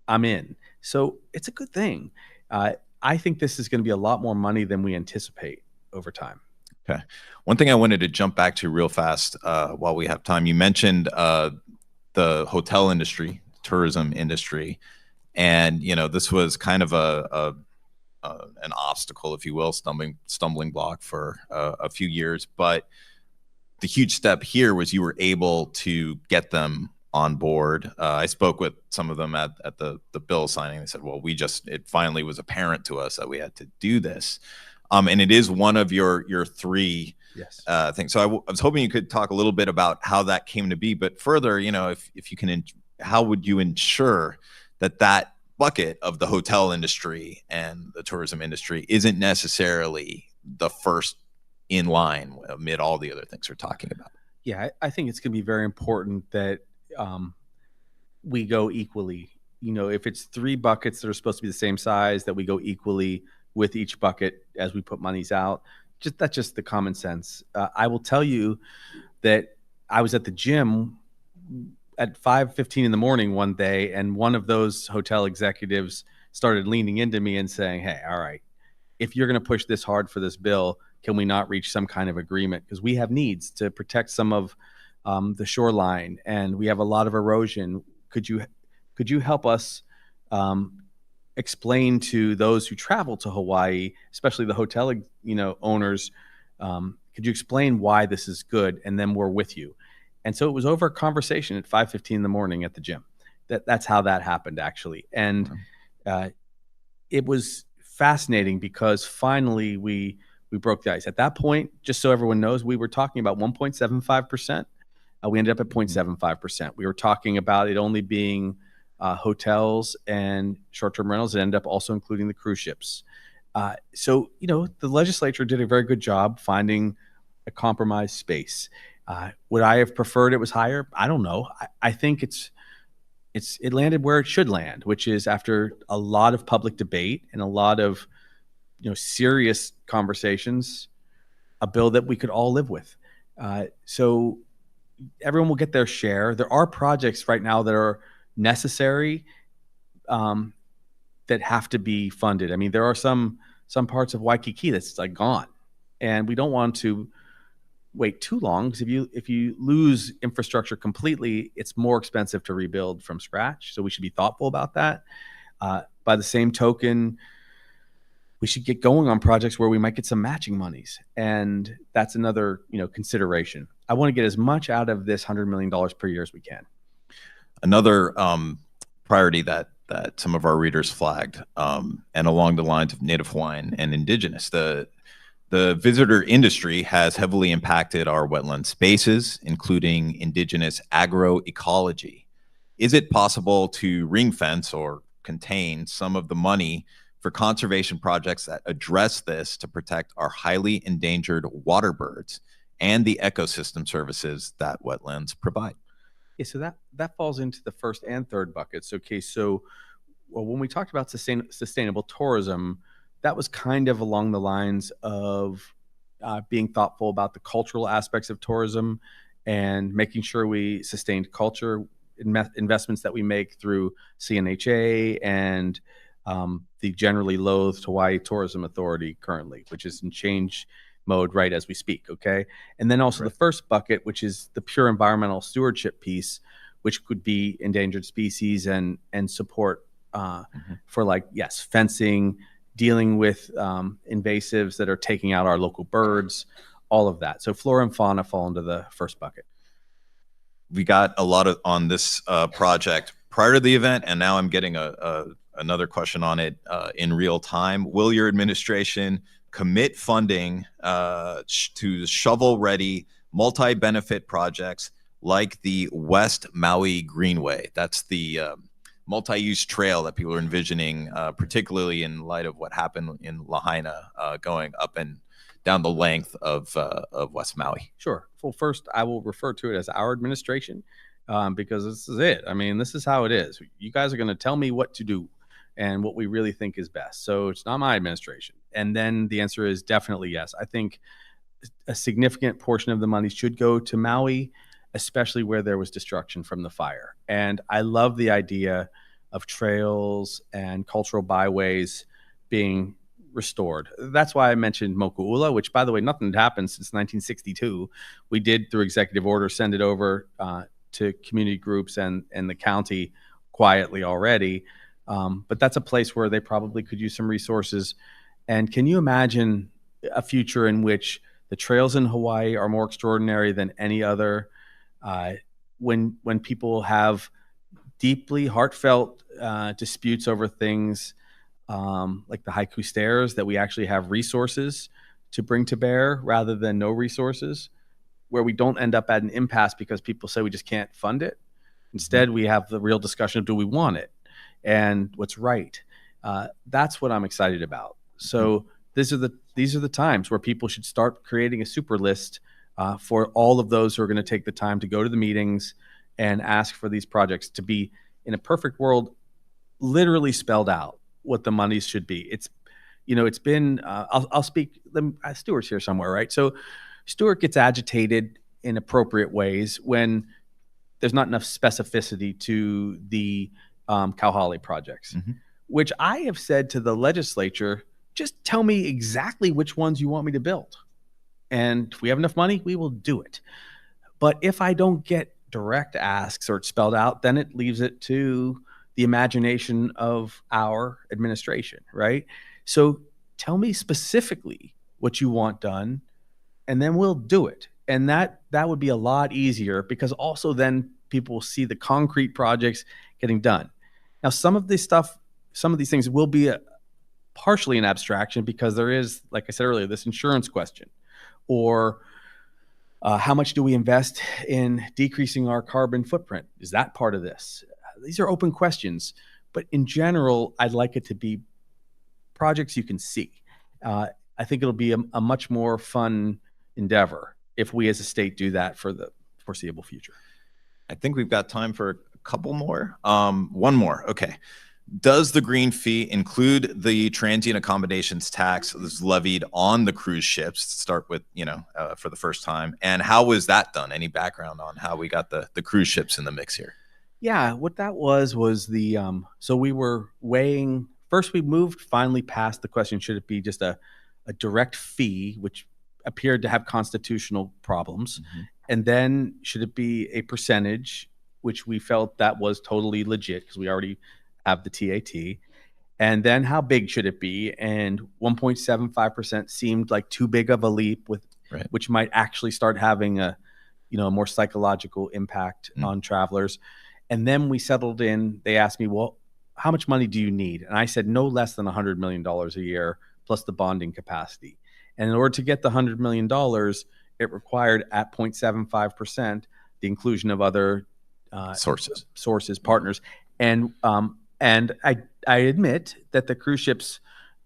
I'm in. So it's a good thing. I think this is going to be a lot more money than we anticipate over time. Okay. One thing I wanted to jump back to real fast while we have time. You mentioned the hotel industry, tourism industry, and this was kind of an obstacle, if you will, stumbling block for a few years. But the huge step here was you were able to get them on board. I spoke with some of them at the bill signing. They said, well, it finally was apparent to us that we had to do this. And it is one of your three things. So I was hoping you could talk a little bit about how that came to be, but further, if you can, how would you ensure that bucket of the hotel industry and the tourism industry isn't necessarily the first in line amid all the other things we're talking about? Yeah, I think it's going to be very important that we go equally. If it's three buckets that are supposed to be the same size, that we go equally with each bucket as we put monies out. That's just the common sense. I will tell you that I was at the gym at 5:15 in the morning one day, and one of those hotel executives started leaning into me and saying, hey, all right, if you're going to push this hard for this bill, can we not reach some kind of agreement? Because we have needs to protect some of the shoreline, and we have a lot of erosion. Could you help us explain to those who travel to Hawaii, especially the hotel owners, could you explain why this is good? And then we're with you. And so it was over a conversation at 5:15 in the morning at the gym. That's how that happened, actually. And it was fascinating because finally we broke the ice. At that point, just so everyone knows, we were talking about 1.75%. We ended up at 0.75%. We were talking about it only being hotels and short-term rentals, and ended up also including the cruise ships. So the legislature did a very good job finding a compromise space. Would I have preferred it was higher? I don't know. I think it landed where it should land, which is after a lot of public debate and a lot of serious conversations, a bill that we could all live with. So everyone will get their share. There are projects right now that are necessary, that have to be funded. I mean, there are some parts of Waikiki that's like gone, and we don't want to wait too long, because if you lose infrastructure completely, it's more expensive to rebuild from scratch. So we should be thoughtful about that. By the same token, we should get going on projects where we might get some matching monies, and that's another consideration. I want to get as much out of this $100 million per year as we can. Another priority that some of our readers flagged, and along the lines of Native Hawaiian and Indigenous, the visitor industry has heavily impacted our wetland spaces, including Indigenous agroecology. Is it possible to ring fence or contain some of the money for conservation projects that address this to protect our highly endangered water birds and the ecosystem services that wetlands provide? Yeah, so that falls into the first and third buckets. Okay, so when we talked about sustainable tourism, that was kind of along the lines of being thoughtful about the cultural aspects of tourism and making sure we sustained culture investments that we make through CNHA and the generally loathed Hawaii Tourism Authority currently, which is in change mode right as we speak. Okay. And then also the first bucket, which is the pure environmental stewardship piece, which could be endangered species and support for fencing, dealing with invasives that are taking out our local birds, all of that. So flora and fauna fall into the first bucket. We got a lot on this project prior to the event, and now I'm getting another question on it in real time. Will your administration commit funding to shovel-ready, multi-benefit projects like the West Maui Greenway? That's the multi-use trail that people are envisioning, particularly in light of what happened in Lahaina, going up and down the length of West Maui. Sure. Well, first, I will refer to it as our administration because this is it. I mean, this is how it is. You guys are going to tell me what to do and what we really think is best. So it's not my administration. And then the answer is definitely yes. I think a significant portion of the money should go to Maui, especially where there was destruction from the fire. And I love the idea of trails and cultural byways being restored. That's why I mentioned Moku'ula, which, by the way, nothing had happened since 1962. We did, through executive order, send it over to community groups and the county quietly already. But that's a place where they probably could use some resources. And can you imagine a future in which the trails in Hawaii are more extraordinary than any other? When people have deeply heartfelt disputes over things like the haiku stairs, that we actually have resources to bring to bear rather than no resources, where we don't end up at an impasse because people say we just can't fund it. Instead, we have the real discussion of, do we want it and what's right? That's what I'm excited about. So these are the times where people should start creating a super list for all of those who are going to take the time to go to the meetings and ask for these projects to be, in a perfect world, literally spelled out what the monies should be. It's been, I'll speak, Stuart's here somewhere, right? So Stuart gets agitated in appropriate ways when there's not enough specificity to the Kauhale projects, which I have said to the legislature, just tell me exactly which ones you want me to build. And if we have enough money, we will do it. But if I don't get direct asks or it's spelled out, then it leaves it to the imagination of our administration, right? So tell me specifically what you want done, and then we'll do it. And that would be a lot easier, because also then people will see the concrete projects getting done. Now, some of these things will be partially an abstraction, because there is, like I said earlier, this insurance question, or how much do we invest in decreasing our carbon footprint? Is that part of this? These are open questions, but in general, I'd like it to be projects you can see. I think it'll be a much more fun endeavor if we as a state do that for the foreseeable future. I think we've got time for a couple more. One more. Okay. Does the green fee include the transient accommodations tax that's levied on the cruise ships to start with, for the first time? And how was that done? Any background on how we got the cruise ships in the mix here? Yeah, what that was the, so we were weighing first we moved finally past the question, should it be just a direct fee, which appeared to have constitutional problems, and then should it be a percentage, which we felt that was totally legit because we already have the TAT. And then how big should it be? And 1.75% seemed like too big of a leap, which might actually start having a more psychological impact on travelers. And then we settled in. They asked me, well, how much money do you need? And I said no less than $100 million a year plus the bonding capacity. And in order to get the $100 million, it required at 0.75% the inclusion of other sources, partners. And I admit that the cruise ships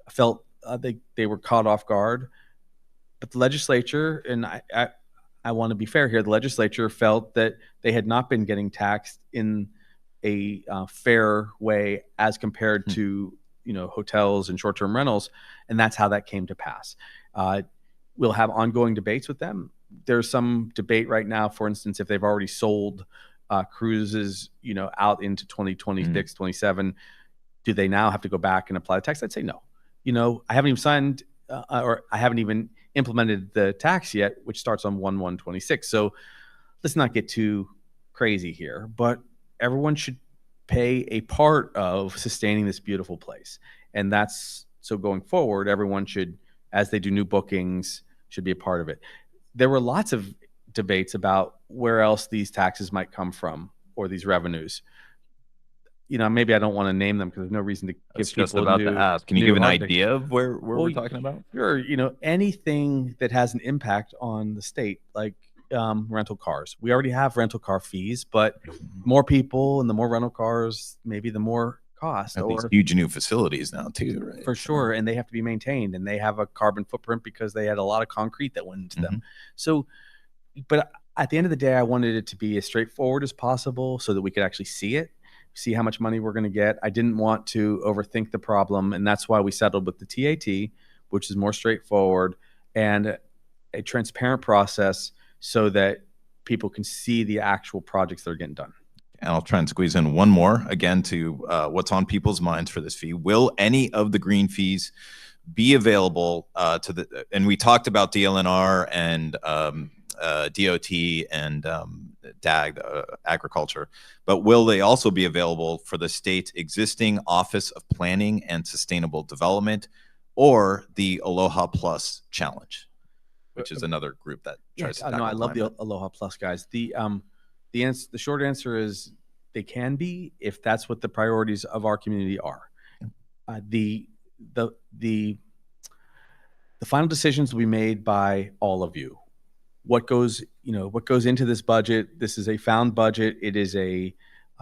felt they were caught off guard, but the legislature, and I want to be fair here, the legislature felt that they had not been getting taxed in a fair way as compared to hotels and short-term rentals, and that's how that came to pass. We'll have ongoing debates with them. There's some debate right now, for instance, if they've already sold cruises, out into 2026, 27, do they now have to go back and apply the tax? I'd say no. I haven't even signed or I haven't even implemented the tax yet, which starts on 1/1/26. So let's not get too crazy here, but everyone should pay a part of sustaining this beautiful place. And so going forward, everyone should, as they do new bookings, should be a part of it. There were lots of debates about where else these taxes might come from or these revenues. Maybe I don't want to name them because there's no reason to give people just about to ask. Can you give an idea of where we're talking about? Sure. Anything that has an impact on the state, like rental cars. We already have rental car fees, but more people and the more rental cars, maybe the more cost. Or these huge new facilities now too, right? For sure. And they have to be maintained, and they have a carbon footprint because they had a lot of concrete that went into them. So, but at the end of the day, I wanted it to be as straightforward as possible so that we could actually see how much money we're going to get. I didn't want to overthink the problem, and that's why we settled with the TAT, which is more straightforward and a transparent process so that people can see the actual projects that are getting done. And I'll try and squeeze in one more again to what's on people's minds for this fee. Will any of the green fees be available and we talked about DLNR and DOT and DAG, agriculture, but will they also be available for the state's existing Office of Planning and Sustainable Development or the Aloha Plus Challenge, which is another group that tries to tackle I love climate. the Aloha Plus guys. The short answer is they can be if that's what the priorities of our community are. The final decisions will be made by all of you. What goes into this budget? This is a found budget. It is a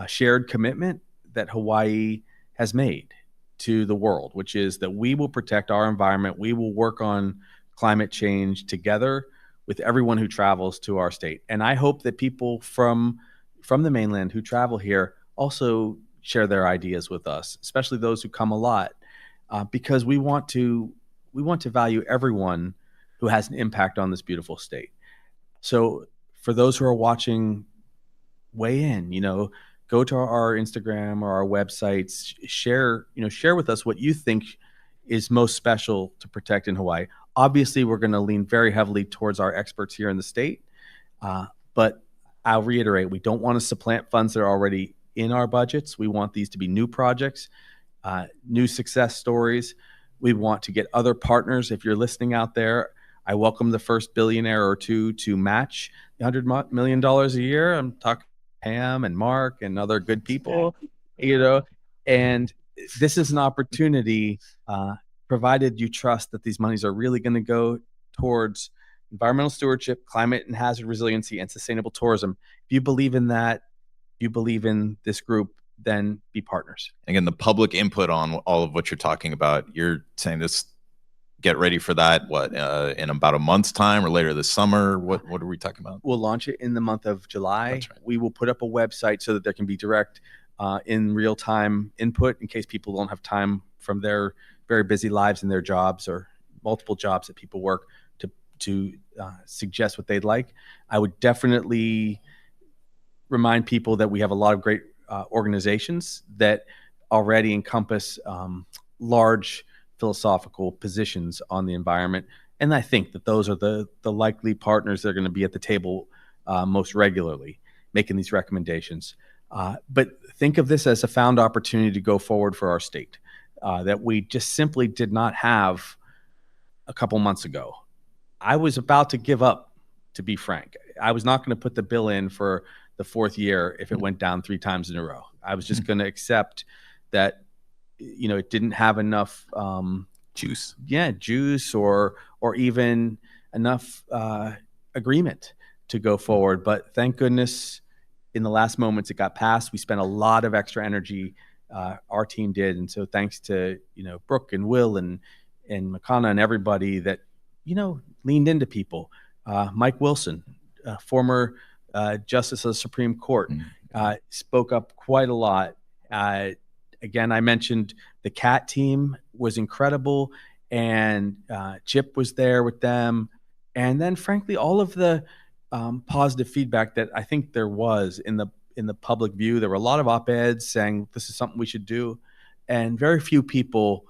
shared commitment that Hawaii has made to the world, which is that we will protect our environment. We will work on climate change together with everyone who travels to our state. And I hope that people from the mainland who travel here also share their ideas with us, especially those who come a lot, because we want to value everyone who has an impact on this beautiful state. So for those who are watching, weigh in, go to our Instagram or our websites, share with us what you think is most special to protect in Hawaii. Obviously, we're going to lean very heavily towards our experts here in the state. But I'll reiterate, we don't want to supplant funds that are already in our budgets. We want these to be new projects, new success stories. We want to get other partners. If you're listening out there, I welcome the first billionaire or two to match $100 million a year. I'm talking Pam and Mark and other good people, and this is an opportunity, provided you trust that these monies are really going to go towards environmental stewardship, climate and hazard resiliency, and sustainable tourism. If you believe in that, you believe in this group, then be partners. Again, the public input on all of what you're talking about, you're saying this, get ready for that, in about a month's time or later this summer? What are we talking about? We'll launch it in the month of July. That's right. We will put up a website so that there can be direct in real time input in case people don't have time from their very busy lives and their jobs or multiple jobs that people work to suggest what they'd like. I would definitely remind people that we have a lot of great organizations that already encompass large philosophical positions on the environment. And I think that those are the likely partners that are going to be at the table most regularly, making these recommendations. But think of this as a found opportunity to go forward for our state that we just simply did not have a couple months ago. I was about to give up, to be frank. I was not going to put the bill in for the fourth year if it went down 3 times in a row. I was just going to accept that, it didn't have enough Juice. Yeah, juice or even enough agreement to go forward. But thank goodness, in the last moments, it got passed. We spent a lot of extra energy. Our team did, and so thanks to Brooke and Will and Makana and everybody that leaned into people. Mike Wilson, former Justice of the Supreme Court, spoke up quite a lot. Again, I mentioned the CAT team was incredible, and Chip was there with them. And then, frankly, all of the positive feedback that I think there was in the public view. There were a lot of op-eds saying this is something we should do, and very few people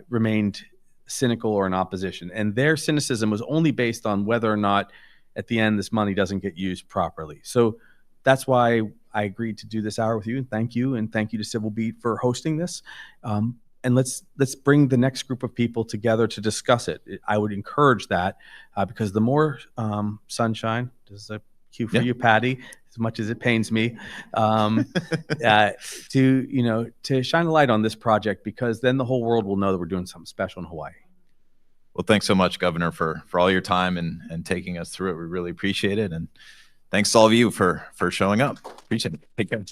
remained cynical or in opposition. And their cynicism was only based on whether or not, at the end, this money doesn't get used properly. So that's why I agreed to do this hour with you, and thank you to Civil Beat for hosting this. And let's bring the next group of people together to discuss it. I would encourage that because the more sunshine, this is a cue for you, Patty, as much as it pains me, to shine a light on this project, because then the whole world will know that we're doing something special in Hawaii. Well, thanks so much, Governor, for all your time and taking us through it. We really appreciate it. And thanks to all of you for showing up. Appreciate it. Take care.